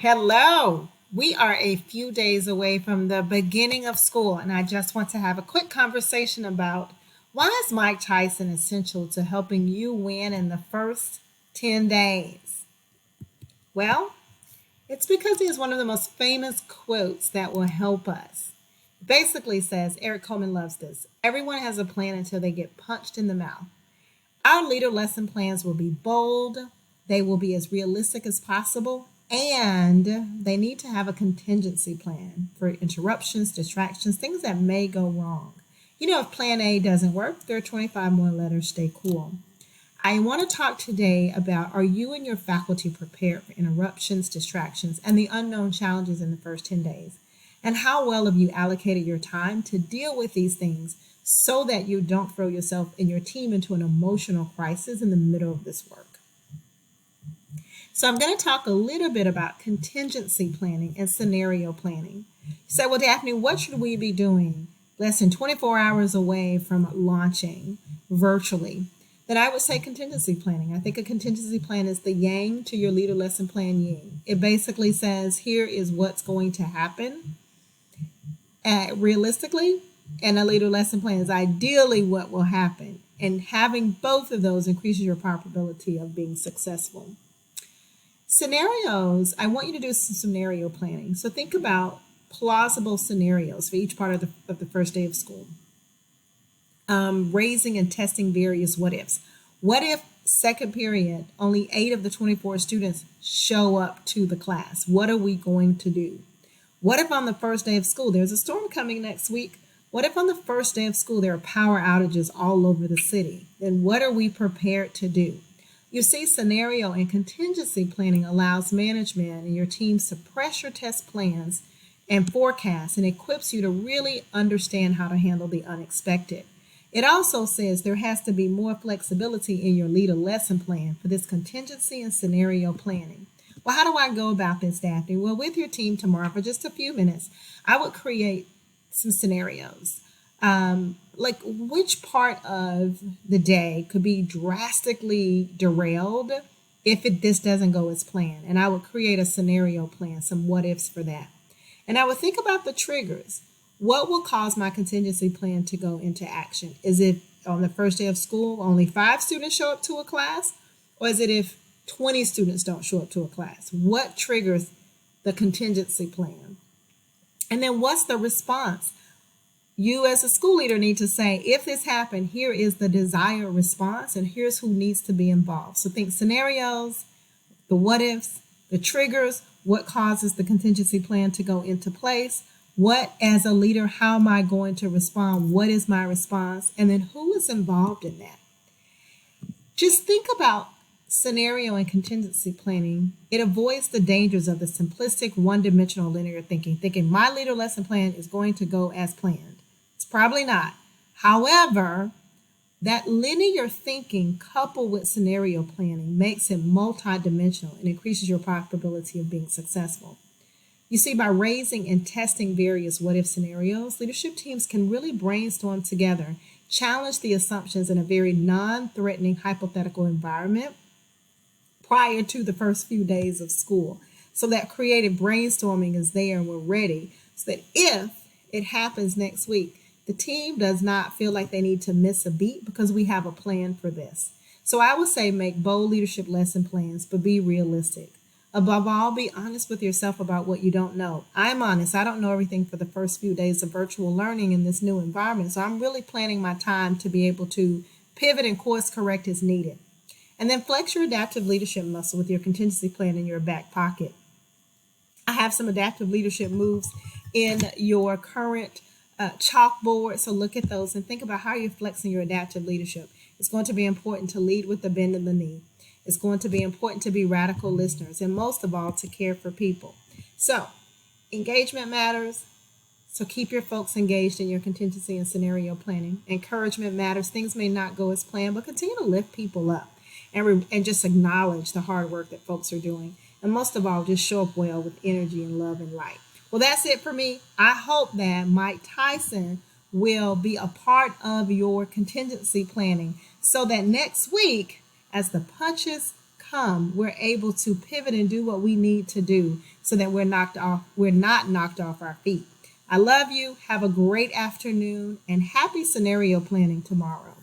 Hello. We are a few days away from the beginning of school, and I just want to have a quick conversation about why is Mike Tyson essential to helping you win in the first 10 days? Well, it's because he has one of the most famous quotes that will help us. Basically says, Eric Coleman loves this. Everyone has a plan until they get punched in the mouth. Our leader lesson plans will be bold, they will be as realistic as possible, and they need to have a contingency plan for interruptions, distractions, things that may go wrong. If plan A doesn't work, there are 25 more letters. Stay cool. I want to talk today about, are you and your faculty prepared for interruptions, distractions, and the unknown challenges in the first 10 days? And how well have you allocated your time to deal with these things so that you don't throw yourself and your team into an emotional crisis in the middle of this work? So I'm going to talk a little bit about contingency planning and scenario planning. You say, well, Daphne, what should we be doing less than 24 hours away from launching virtually? Then I would say contingency planning. I think a contingency plan is the yang to your leader lesson plan yin. It basically says, here is what's going to happen realistically, and a leader lesson plan is ideally what will happen. And having both of those increases your probability of being successful. Scenarios, I want you to do some scenario planning. So think about plausible scenarios for each part of the first day of school. Raising and testing various what ifs. What if second period, only 8 of the 24 students show up to the class? What are we going to do? What if on the first day of school, there's a storm coming next week? What if on the first day of school there are power outages all over the city? Then what are we prepared to do? You see, scenario and contingency planning allows management and your teams to pressure test plans and forecasts and equips you to really understand how to handle the unexpected. It also says there has to be more flexibility in your leader lesson plan for this contingency and scenario planning. Well, how do I go about this, Daphne? Well, with your team tomorrow for just a few minutes, I would create some scenarios. Like which part of the day could be drastically derailed if this doesn't go as planned. And I would create a scenario plan, some what ifs for that. And I would think about the triggers. What will cause my contingency plan to go into action? Is it on the first day of school, only 5 students show up to a class? Or is it if 20 students don't show up to a class? What triggers the contingency plan? And then what's the response? You as a school leader need to say, if this happened, here is the desired response and here's who needs to be involved. So think scenarios, the what ifs, the triggers, what causes the contingency plan to go into place, what as a leader, how am I going to respond, what is my response, and then who is involved in that. Just think about scenario and contingency planning. It avoids the dangers of the simplistic one-dimensional linear thinking my leader lesson plan is going to go as planned. It's probably not. However, that linear thinking coupled with scenario planning makes it multidimensional and increases your probability of being successful. You see, by raising and testing various what-if scenarios, leadership teams can really brainstorm together, challenge the assumptions in a very non-threatening hypothetical environment prior to the first few days of school. So that creative brainstorming is there and we're ready so that if it happens next week, the team does not feel like they need to miss a beat because we have a plan for this. So I would say make bold leadership lesson plans, but be realistic. Above all, be honest with yourself about what you don't know. I'm honest. I don't know everything for the first few days of virtual learning in this new environment. So I'm really planning my time to be able to pivot and course correct as needed. And then flex your adaptive leadership muscle with your contingency plan in your back pocket. I have some adaptive leadership moves in your current chalkboard. So look at those and think about how you're flexing your adaptive leadership. It's going to be important to lead with the bend in the knee. It's going to be important to be radical listeners and most of all to care for people. So engagement matters. So keep your folks engaged in your contingency and scenario planning. Encouragement matters. Things may not go as planned, but continue to lift people up and just acknowledge the hard work that folks are doing. And most of all, just show up well with energy and love and light. Well, that's it for me. I hope that Mike Tyson will be a part of your contingency planning so that next week, as the punches come, we're able to pivot and do what we need to do so that we're not knocked off our feet. I love you. Have a great afternoon and happy scenario planning tomorrow.